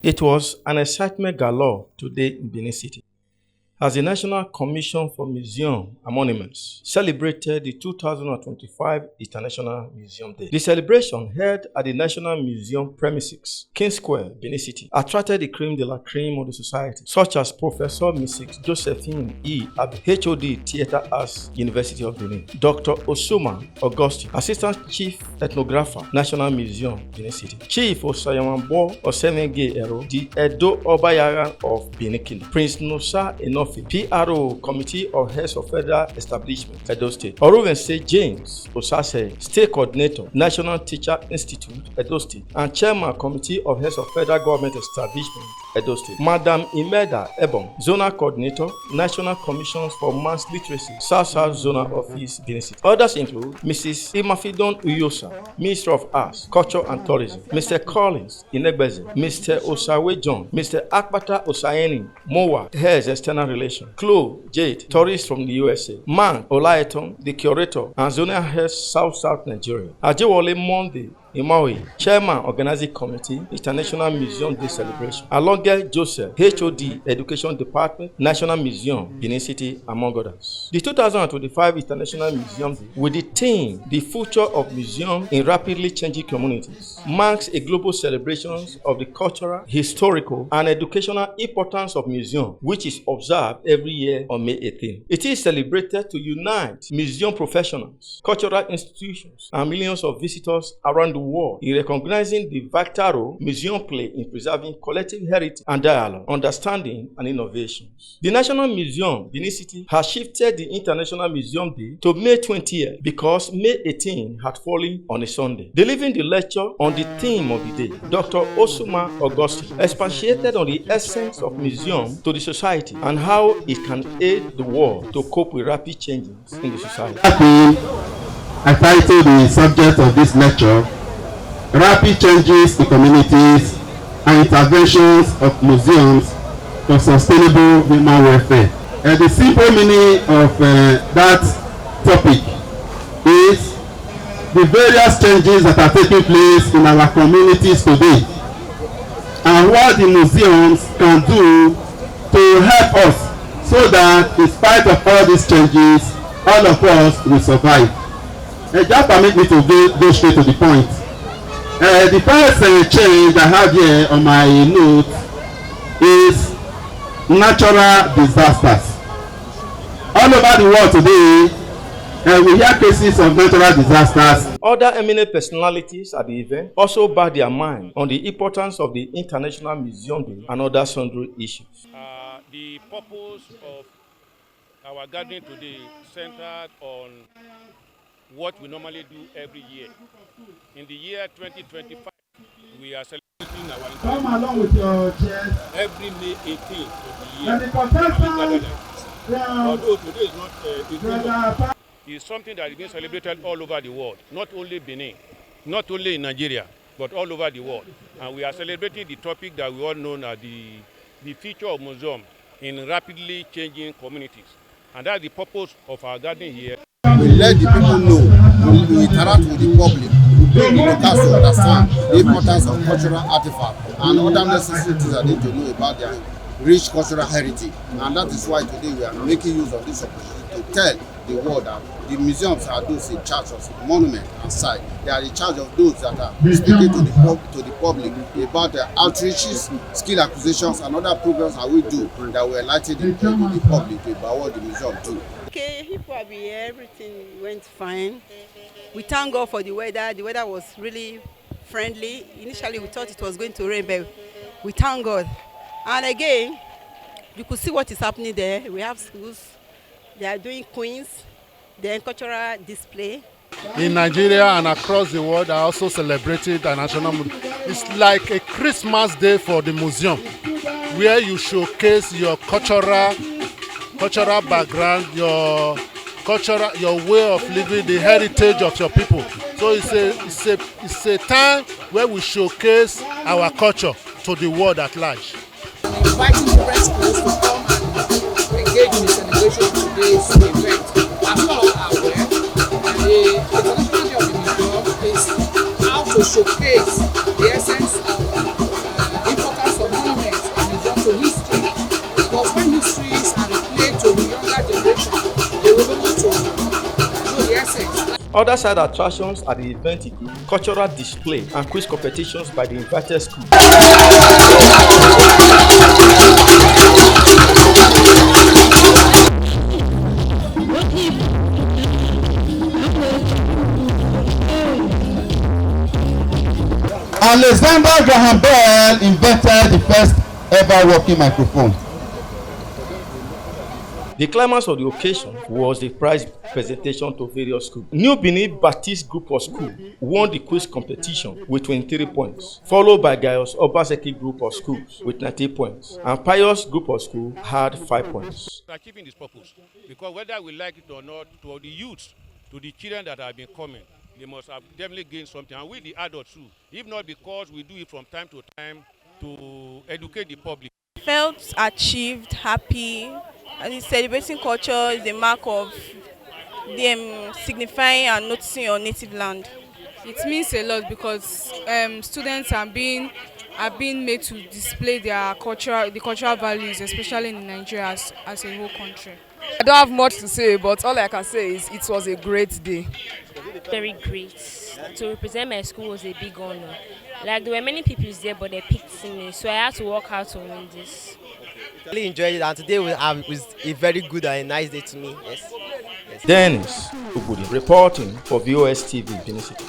It was an excitement galore today in Benin City, as the National Commission for Museum and Monuments celebrated the 2025 International Museum Day. The celebration held at the National Museum premises, King Square, Benin City, attracted the creme de la creme of the society, such as Professor Mrs. Josephine E. Abe, HOD, Theatre Arts, University of Benin, Dr. Osuma Augustine, Assistant Chief Ethnographer, National Museum, Benin City, Chief Osayamambo Osemenge Ero, the Edo Obayaran of Benin Kingdom, Prince Nosa Enofi, PRO, Committee of Heads of Federal Establishment, Edo State, Oruvense James Osase, State Coordinator, National Teacher Institute, Edo State, and Chairman, Committee of Heads of Federal Government Establishment, Edo State, Madam Imeda Ebon, Zonal Coordinator, National Commission for Mass Literacy, South Zonal Office, Benin City. Others include Mrs. Imafidon Uyosa, Minister of Arts, Culture and Tourism, Mr. Collins Inegbeze, Mr. Osawe John, Mr. Akpata Osayeni Mowa, Heads External Relations, Chloe Jade, tourist from the USA, Man Olaeton, the Curator, and Zonal Heads South Nigeria, Ajewole Monday Imawi, Chairman, Organizing Committee, International Museum Day Celebration, Alonge Joseph, HOD, Education Department, National Museum, Benin City, among others. The 2025 International Museum Day, with the theme, The Future of Museum in Rapidly Changing Communities, marks a global celebration of the cultural, historical, and educational importance of museums, which is observed every year on May 18. It is celebrated to unite museum professionals, cultural institutions, and millions of visitors around the world in recognizing the vital role museums play in preserving collective heritage and dialogue, understanding, and innovations. The National Museum, Benin City, has shifted the International Museum Day to May 20th because May 18 had fallen on a Sunday. Delivering the lecture on the theme of the day, Dr. Osuma Augustine expatiated on the essence of museum to the society and how it can aid the world to cope with rapid changes in the society. I titled the subject of this lecture, Rapid Changes in Communities and Interventions of Museums for Sustainable Human Welfare. The simple meaning of that topic is the various changes that are taking place in our communities today and what the museums can do to help us so that in spite of all these changes, all of us will survive. Just permit me to go straight to the point. The first change I have here on my note is natural disasters. All over the world today, we hear cases of natural disasters. Other eminent personalities at the event also back their mind on the importance of the International Museum Day and other sundry issues. The purpose of our gathering today centered on what we normally do every year. In the year 2025, we are celebrating our Come along with your chairs. every May 18th of the year. Although today is not it's something that is being celebrated all over the world, not only Benin, not only in Nigeria, but all over the world. And we are celebrating the topic that we all know as the future of museum in rapidly changing communities. And that's the purpose of our gathering here. We let the people know, we interact with the public, we bring the locals to understand the importance of cultural artifacts and other necessary things that they need to know about their rich cultural heritage. And that is why today we are making use of this opportunity to tell the world that the museums are those in charge of monument and site. They are in charge of those that are speaking to the public about the outreaches, skill acquisitions, and other programs that we do that will enlighten the public about what the museum do. Okay, people are here, everything went fine. We thank God for the weather. The weather was really friendly. Initially, we thought it was going to rain, but we thank God. And again, you could see what is happening there. We have schools. They are doing queens, then cultural display. In Nigeria and across the world, I also celebrated the National Museum. It's like a Christmas day for the museum, where you showcase your cultural background, your way of living, the heritage of your people. So it's a time where we showcase our culture to the world at large. Inviting different schools to come and engage in the celebration of today's event. As you all are aware, the traditional day of the museum is how to showcase the essence of importance of Other side attractions at the event include cultural display and quiz competitions by the invited schools. Alexander Graham Bell invented the first ever working microphone. The climax of the occasion was the prize presentation to various schools. New Benin Baptist Group of Schools won the quiz competition with 23 points, followed by Gaius Obaseki Group of Schools with 90 points, and Pius Group of Schools had 5 points. Achieving this purpose, because whether we like it or not, to the youth, to the children that have been coming, they must have definitely gained something, and we the adults too, if not because we do it from time to time to educate the public. Felt achieved, happy, and celebrating culture is a mark of them signifying and noticing your native land. It means a lot because students are being made to display their the cultural values, especially in Nigeria as a whole country. I don't have much to say, but all I can say is it was a great day. Very great. To represent my school was a big honor. Like there were many people there, but they picked me, so I had to work hard to win this. I really enjoyed it, and today was a very good and a nice day to me. Yes. Dennis Ubudi reporting for VOS TV, Benin City.